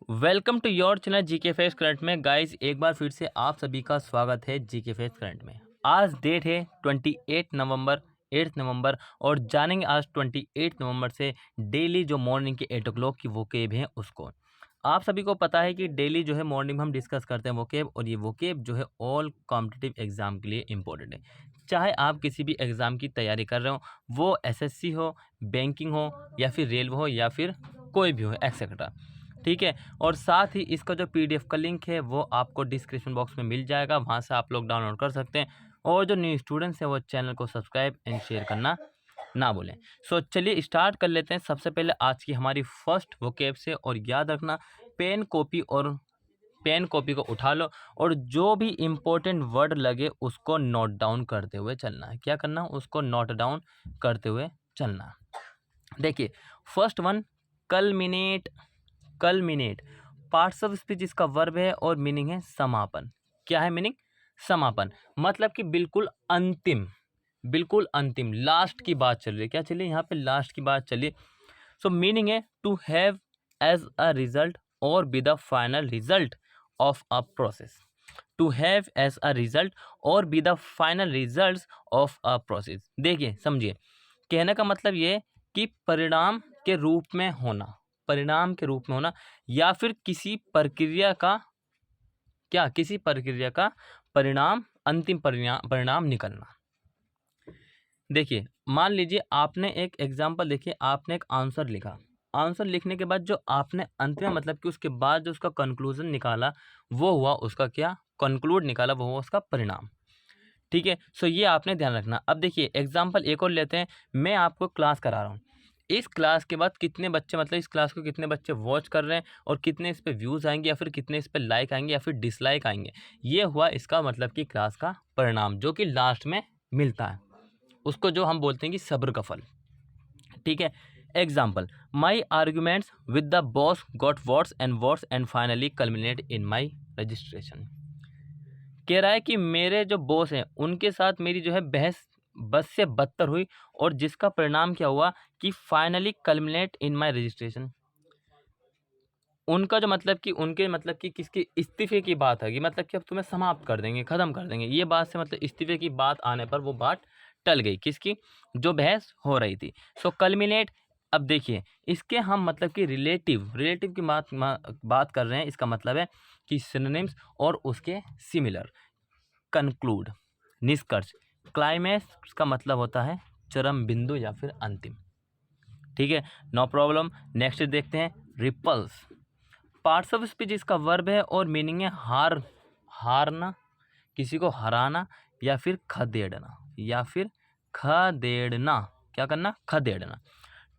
Welcome to your channel GK facts current में। Guys एक बार फिर से आप सभी का स्वागत है जीके फैक्ट्स करंट में। आज डेट है 28 नवंबर 8 नवंबर और जानेंगे आज 28 नवंबर से डेली जो मॉर्निंग के 8 o'clock की वोकेब है उसको। आप सभी को पता है कि डेली जो है मॉर्निंग में हम डिस्कस करते हैं वोकेब, और ये वोकेब जो है ऑल कॉम्पिटिटिव एग्जाम के लिए इम्पोर्टेंट है। चाहे आप किसी भी एग्ज़ाम की तैयारी कर रहे हो, वो एसएससी हो, बैंकिंग हो या फिर रेलवे हो या फिर कोई भी हो एक्सेट्रा, ठीक है। और साथ ही इसका जो पीडीएफ का लिंक है वो आपको डिस्क्रिप्शन बॉक्स में मिल जाएगा, वहाँ से आप लोग डाउनलोड कर सकते हैं। और जो न्यू स्टूडेंट्स हैं वो चैनल को सब्सक्राइब एंड शेयर करना ना भूलें। सो चलिए स्टार्ट कर लेते हैं। सबसे पहले आज की हमारी फर्स्ट वोकेब से, और याद रखना पेन कॉपी को उठा लो और जो भी इम्पोर्टेंट वर्ड लगे उसको नोट डाउन करते हुए चलना है। क्या करना? उसको नोट डाउन करते हुए चलना। देखिए first one, culminate. Culminate parts of speech इसका वर्ब है और मीनिंग है समापन। क्या है मीनिंग? समापन, मतलब कि बिल्कुल अंतिम, बिल्कुल अंतिम, लास्ट की बात चल रही है। क्या चल रही है यहाँ पे? लास्ट की बात चलिए। सो मीनिंग है to have as a result or be the final result of a process. To have as a result or be the final result of a process. देखिए समझिए, कहने का मतलब ये कि परिणाम के रूप में होना, परिणाम के रूप में होना, या फिर किसी प्रक्रिया का, क्या किसी प्रक्रिया का परिणाम, अंतिम परिणाम परिणाम निकलना। देखिए मान लीजिए आपने एक एग्जाम्पल, देखिए आपने एक आंसर लिखा। आंसर लिखने के बाद जो आपने अंत में, मतलब कि उसके बाद जो उसका कंक्लूजन निकाला वो हुआ उसका क्या? कंक्लूड निकाला, वो हुआ उसका परिणाम। ठीक है, सो ये आपने ध्यान रखना। अब देखिए एग्जाम्पल एक और लेते हैं। मैं आपको क्लास करा रहा हूँ, इस क्लास के बाद कितने बच्चे, मतलब इस क्लास को कितने बच्चे वॉच कर रहे हैं और कितने इस पे व्यूज़ आएंगे या फिर कितने इस पे लाइक आएंगे या फिर डिसलाइक आएंगे, ये हुआ इसका मतलब कि क्लास का परिणाम, जो कि लास्ट में मिलता है। उसको जो हम बोलते हैं कि सब्र का फल। ठीक है, example, my arguments with the boss got words and finally culminate in my registration. कह रहा है कि मेरे जो बॉस हैं उनके साथ मेरी जो है बहस बस से बदतर हुई, और जिसका परिणाम क्या हुआ कि finally culminate in my registration. उनका जो मतलब कि उनके मतलब कि किसके इस्तीफे की बात है, कि मतलब कि अब तुम्हें समाप्त कर देंगे, ख़त्म कर देंगे, ये बात से मतलब इस्तीफे की बात आने पर वो बात टल गई। किसकी? जो बहस हो रही थी। सो कल्मिनेट। अब देखिए इसके हम मतलब कि रिलेटिव की बात कर रहे हैं। इसका मतलब है कि सिनोनिम्स और उसके सिमिलर। कंक्लूड, निष्कर्ष। क्लाइमैक्स का मतलब होता है चरम बिंदु या फिर अंतिम। ठीक है, नो प्रॉब्लम। नेक्स्ट देखते हैं, रिपल्स। पार्ट्स ऑफ स्पीच इसका वर्ब है और मीनिंग है हारना, किसी को हराना या फिर खदेड़ना, क्या करना? खदेड़ना।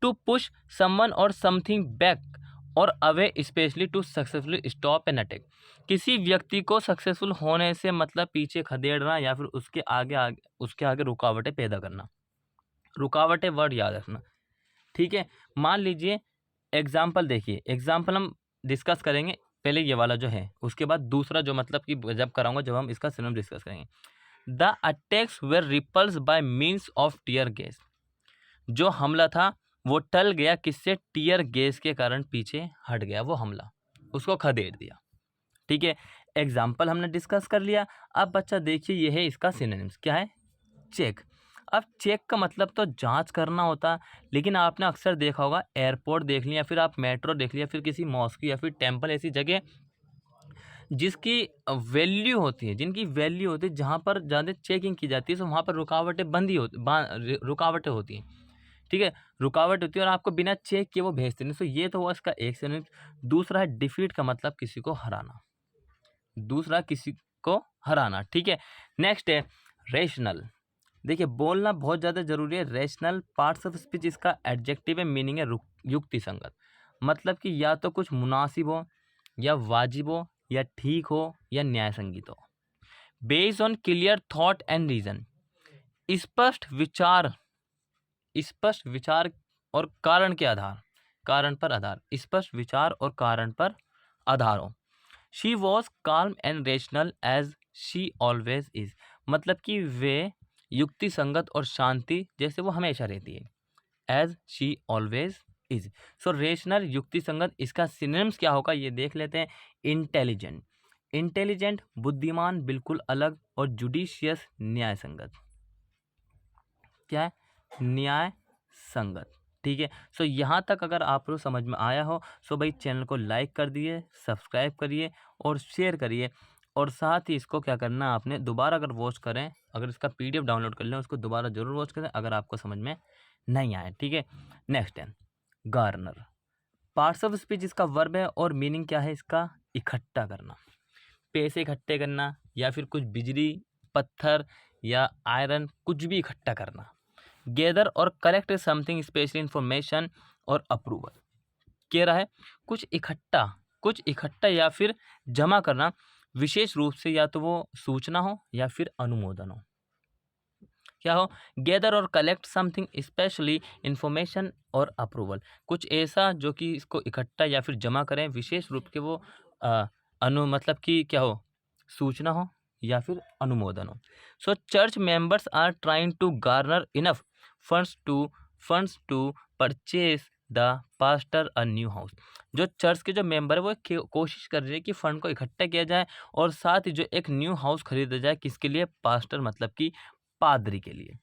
टू पुश समवन और समथिंग बैक और away, specially to successfully stop an attack. किसी व्यक्ति को सक्सेसफुल होने से मतलब पीछे खदेड़ना या फिर उसके आगे रुकावटें पैदा करना। रुकावटें वर्ड याद रखना। ठीक है, मान लीजिए एग्जाम्पल, देखिए एग्जाम्पल हम डिस्कस करेंगे पहले ये वाला जो है, उसके बाद दूसरा जो मतलब कि जब कराऊंगा, जब हम इसका सिनोनिम डिस्कस करेंगे। The attacks were repulse by means of tear gas. जो हमला था वो टल गया किससे? टीयर गैस के कारण पीछे हट गया वो हमला, उसको खदेड़ दिया। ठीक है, एग्जाम्पल हमने डिस्कस कर लिया। अब बच्चा देखिए ये है इसका सिनोनिम्स, क्या है? चेक। अब चेक का मतलब तो जांच करना होता है, लेकिन आपने अक्सर देखा होगा एयरपोर्ट देख लिया, फिर आप मेट्रो देख लिया, फिर किसी मॉस्क या फिर टेंपल, ऐसी जगह जिसकी वैल्यू होती है, जिनकी वैल्यू होती है, जहाँ पर ज़्यादा चेकिंग की जाती है, तो वहाँ पर रुकावटें रुकावटें होती हैं। ठीक है, रुकावट होती है और आपको बिना चेक किए वो भेजते नहीं। तो ये तो हुआ इसका एक सिनोनिम। दूसरा है डिफीट का मतलब किसी को हराना, दूसरा किसी को हराना। ठीक है, नेक्स्ट है रेशनल। देखिए बोलना बहुत ज़्यादा जरूरी है। रेशनल पार्ट्स ऑफ स्पीच इसका एडजेक्टिव है, मीनिंग है युक्ति संगत, मतलब कि या तो कुछ मुनासिब हो या वाजिब हो या ठीक हो या न्याय संगीत हो। Based on clear thought and reason, स्पष्ट विचार, स्पष्ट विचार और कारण के आधार, कारण पर आधार, स्पष्ट विचार और कारण पर आधार हो। She was calm and rational as she always is, मतलब कि वे युक्ति संगत और शांति जैसे वो हमेशा रहती है। As she always is. So rational युक्ति संगत, इसका सिनोनिम्स क्या होगा ये देख लेते हैं। इंटेलिजेंट, इंटेलिजेंट बुद्धिमान बिल्कुल अलग, और जुडिशियस न्याय संगत, क्या है, न्याय संगत। ठीक है, सो यहाँ तक अगर आप लोग समझ में आया हो सो भाई चैनल को लाइक कर दिए, सब्सक्राइब करिए और शेयर करिए, और साथ ही इसको क्या करना आपने दोबारा अगर वॉच करें, अगर इसका पीडीएफ डाउनलोड कर लें उसको दोबारा जरूर वॉच करें अगर आपको समझ में नहीं आए। ठीक है, नेक्स्ट है गार्नर। पार्ट्स ऑफ स्पीच इसका वर्ब है और मीनिंग क्या है इसका, इकट्ठा करना, पैसे इकट्ठे करना, या फिर कुछ बिजली, पत्थर या आयरन, कुछ भी इकट्ठा करना। गैदर और कलेक्ट समथिंग स्पेशल इंफॉर्मेशन और अप्रूवल, कह रहा है कुछ इकट्ठा या फिर जमा करना, विशेष रूप से या तो वो सूचना हो या फिर अनुमोदन हो। क्या हो, गैदर और कलेक्ट समथिंग स्पेशली इंफॉर्मेशन और अप्रूवल, कुछ ऐसा जो कि इसको इकट्ठा या फिर जमा करें, विशेष रूप के वो मतलब कि क्या हो, सूचना हो या फिर अनुमोदन हो। So church members are trying to garner enough funds to purchase the pastor a new house. जो चर्च के जो मेंबर है वो कोशिश कर रहे हैं कि फंड को इकट्ठा किया जाए और साथ ही जो एक न्यू हाउस खरीदा जाए, किसके लिए, पास्टर मतलब कि पादरी के लिए,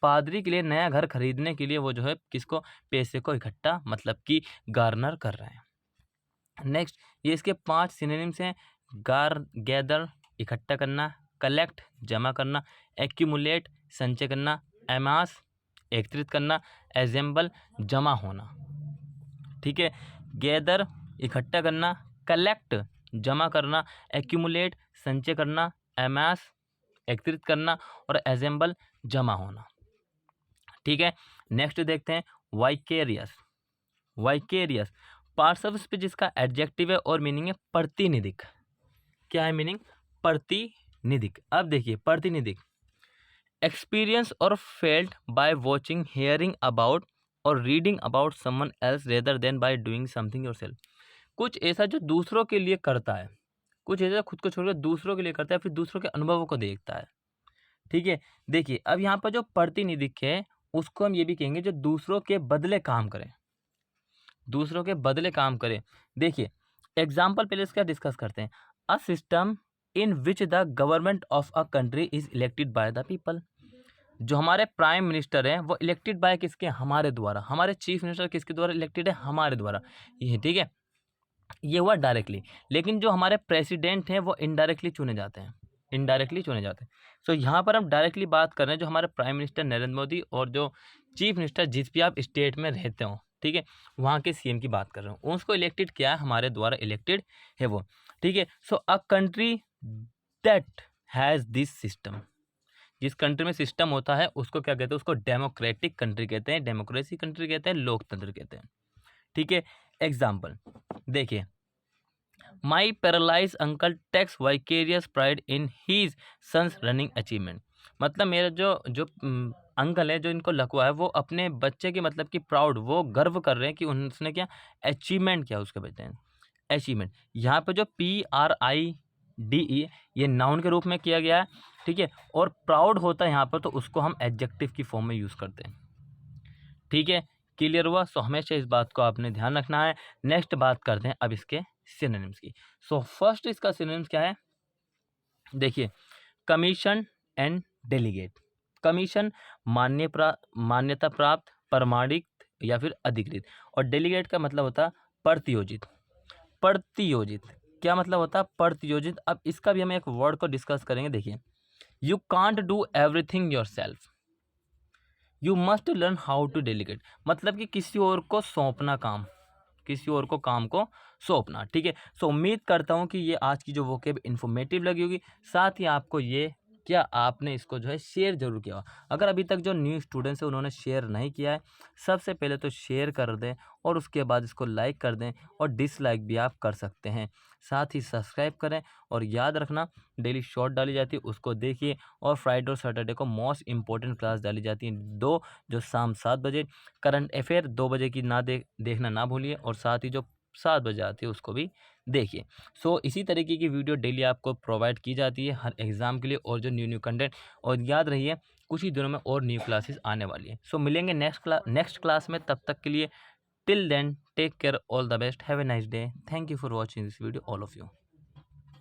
पादरी के लिए नया घर खरीदने के लिए वो जो है किसको, पैसे को इकट्ठा मतलब कि गार्नर कर रहे हैं। नेक्स्ट, ये इसके 5 सिनोनिम्स हैं। गैदर इकट्ठा करना, कलेक्ट जमा करना, एक्यूमुलेट संचय करना, एमास एकत्रित करना, एजेंबल जमा होना। ठीक है, गैदर इकट्ठा करना, कलेक्ट जमा करना, एक्यूमुलेट संचय करना, एमास एकत्रित करना और एजेंबल जमा होना। ठीक है, नेक्स्ट देखते हैं vicarious. Vicarious parts of speech इसका एडजेक्टिव है और मीनिंग है प्रतिनिधिक। क्या है मीनिंग, प्रतिनिधिक। अब देखिए प्रतिनिधिक, experience or felt by watching, hearing about or reading about someone else rather than by doing something yourself. कुछ ऐसा जो दूसरों के लिए करता है, कुछ ऐसा खुद को छोड़कर दूसरों के लिए करता है, फिर दूसरों के अनुभवों को देखता है। ठीक है, देखिए अब यहाँ पर जो प्रतिनिधिक है उसको हम ये भी कहेंगे जो दूसरों के बदले काम करें, दूसरों के बदले काम करें। देखिए एग्जाम्पल पहले इसका डिस्कस करते हैं। A system in which the government of a country is elected by the people. जो हमारे प्राइम मिनिस्टर हैं वो इलेक्टेड बाय किसके, हमारे द्वारा। हमारे चीफ मिनिस्टर किसके द्वारा इलेक्टेड है, हमारे द्वारा। ये ठीक है, ये हुआ डायरेक्टली। लेकिन जो हमारे प्रेसिडेंट हैं वो इनडायरेक्टली चुने जाते हैं, इनडायरेक्टली चुने जाते हैं। सो यहाँ पर हम डायरेक्टली बात कर रहे हैं जो हमारे प्राइम मिनिस्टर नरेंद्र मोदी और जो चीफ मिनिस्टर जिस भी आप स्टेट में रहते हो, ठीक है, वहाँ के सीएम की बात कर रहा हूँ। उसको इलेक्टेड किया है, हमारे द्वारा इलेक्टेड है वो। ठीक है, so a country that has this system, जिस कंट्री में सिस्टम होता है उसको क्या कहते हैं, उसको डेमोक्रेटिक कंट्री कहते हैं, डेमोक्रेसी कंट्री कहते हैं, लोकतंत्र कहते हैं। ठीक है, एग्जाम्पल देखिए, my paralysed uncle takes vicarious pride in his sons running achievement. मतलब मेरा जो जो अंकल है, जो इनको लकवा है, वो अपने बच्चे की मतलब कि प्राउड, वो गर्व कर रहे हैं कि उसने क्या अचीवमेंट किया, उसके बच्चे ने अचीवमेंट। यहाँ पे जो PRIDE ये नाउन के रूप में किया गया है। ठीक है, और प्राउड होता है यहाँ पर तो उसको हम एडजेक्टिव की फॉर्म में यूज़ करते हैं। ठीक है, क्लियर हुआ। सो हमेशा इस बात को आपने ध्यान रखना है। नेक्स्ट बात करते हैं अब इसके सिनोनिम्स की। सो फर्स्ट इसका सिनोनिम्स क्या है, देखिए, कमीशन एंड डेलीगेट। कमीशन मान्यता प्राप्त, प्रमाणित या फिर अधिकृत, और डेलीगेट का मतलब होता है प्रतियोजित। प्रतियोजित क्या मतलब होता है, प्रतियोजित। अब इसका भी हम एक वर्ड को डिस्कस करेंगे। देखिए, you can't do everything yourself, you must learn how to delegate. मतलब कि किसी और को सौंपना काम, किसी और को काम को सौंपना। ठीक है, सो उम्मीद करता हूँ कि ये आज की जो वोकेब इन्फॉर्मेटिव लगी होगी। साथ ही आपको ये क्या आपने इसको जो है शेयर जरूर किया होगा। अगर अभी तक जो न्यू स्टूडेंट्स हैं उन्होंने शेयर नहीं किया है, सबसे पहले तो शेयर कर दें और उसके बाद इसको लाइक कर दें, और डिसलाइक भी आप कर सकते हैं। साथ ही सब्सक्राइब करें, और याद रखना डेली शॉर्ट डाली जाती है उसको देखिए, और फ्राइडे और सैटरडे को मोस्ट इंपॉर्टेंट क्लास डाली जाती है 2, जो शाम 7 बजे। करंट अफेयर 2 बजे की देखना ना भूलिए, और साथ ही जो 7 बजे आती है उसको भी देखिए। सो इसी तरीके की वीडियो डेली आपको प्रोवाइड की जाती है हर एग्ज़ाम के लिए, और जो न्यू कंटेंट। और याद रहिए कुछ ही दिनों में और न्यू क्लासेस आने वाली है। सो मिलेंगे नेक्स्ट क्लास में, तब तक के लिए Till then, take care, all the best, have a nice day. Thank you for watching this video, all of you.